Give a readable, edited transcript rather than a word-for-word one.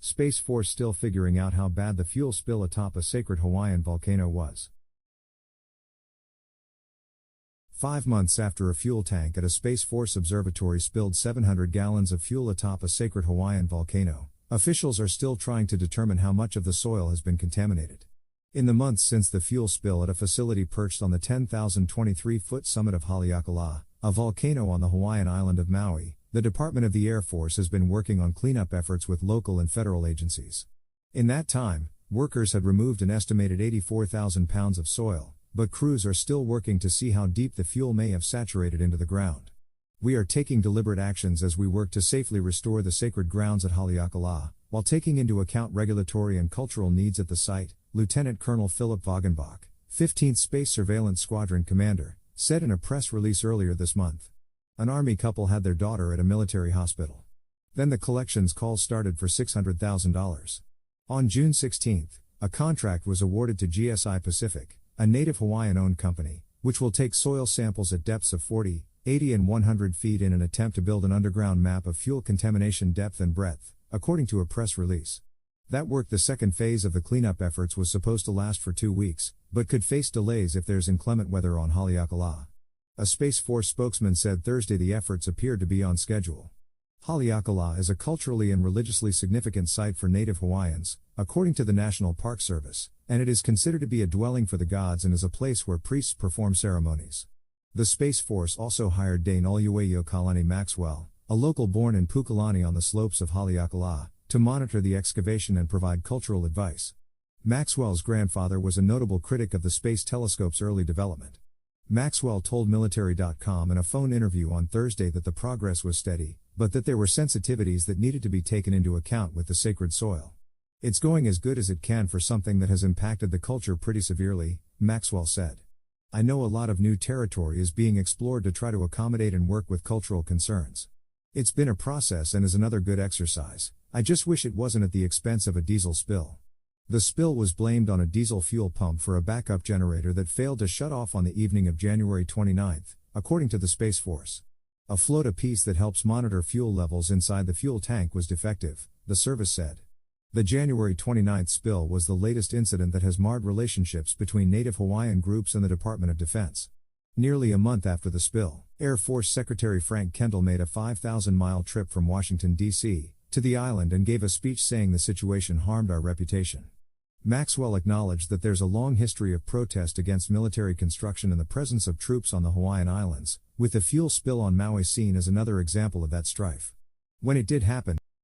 Space Force still figuring out how bad the fuel spill atop a sacred Hawaiian volcano was. 5 months after a fuel tank at a Space Force observatory spilled 700 gallons of fuel atop a sacred Hawaiian volcano, officials are still trying to determine how much of the soil has been contaminated. In the months since the fuel spill at a facility perched on the 10,023-foot summit of Haleakala, a volcano on the Hawaiian island of Maui, the Department of the Air Force has been working on cleanup efforts with local and federal agencies. In that time, workers had removed an estimated 84,000 pounds of soil, but crews are still working to see how deep the fuel may have saturated into the ground. We are taking deliberate actions as we work to safely restore the sacred grounds at Haleakala, while taking into account regulatory and cultural needs at the site, Lieutenant Colonel Philip Wagenbach, 15th Space Surveillance Squadron Commander, said in a press release earlier this month. An Army couple had their daughter at a military hospital. Then the collections calls started for $600,000. On June 16, a contract was awarded to GSI Pacific, a native Hawaiian-owned company, which will take soil samples at depths of 40, 80 and 100 feet in an attempt to build an underground map of fuel contamination depth and breadth, according to a press release. That work, the second phase of the cleanup efforts, was supposed to last for 2 weeks, but could face delays if there's inclement weather on Haleakala. A Space Force spokesman said Thursday the efforts appeared to be on schedule. Haleakala is a culturally and religiously significant site for native Hawaiians, according to the National Park Service, and it is considered to be a dwelling for the gods and is a place where priests perform ceremonies. The Space Force also hired Dane Oluwayo Kalani Maxwell, a local born in Pukalani on the slopes of Haleakala, to monitor the excavation and provide cultural advice. Maxwell's grandfather was a notable critic of the Space Telescope's early development. Maxwell told Military.com in a phone interview on Thursday that the progress was steady, but that there were sensitivities that needed to be taken into account with the sacred soil. It's going as good as it can for something that has impacted the culture pretty severely, Maxwell said. I know a lot of new territory is being explored to try to accommodate and work with cultural concerns. It's been a process and is another good exercise. I just wish it wasn't at the expense of a diesel spill. The spill was blamed on a diesel fuel pump for a backup generator that failed to shut off on the evening of January 29, according to the Space Force. A float piece that helps monitor fuel levels inside the fuel tank was defective, the service said. The January 29 spill was the latest incident that has marred relationships between Native Hawaiian groups and the Department of Defense. Nearly a month after the spill, Air Force Secretary Frank Kendall made a 5,000-mile trip from Washington, D.C., to the island and gave a speech saying the situation harmed our reputation. Maxwell acknowledged that there's a long history of protest against military construction and the presence of troops on the Hawaiian Islands, with the fuel spill on Maui seen as another example of that strife. When it did happen,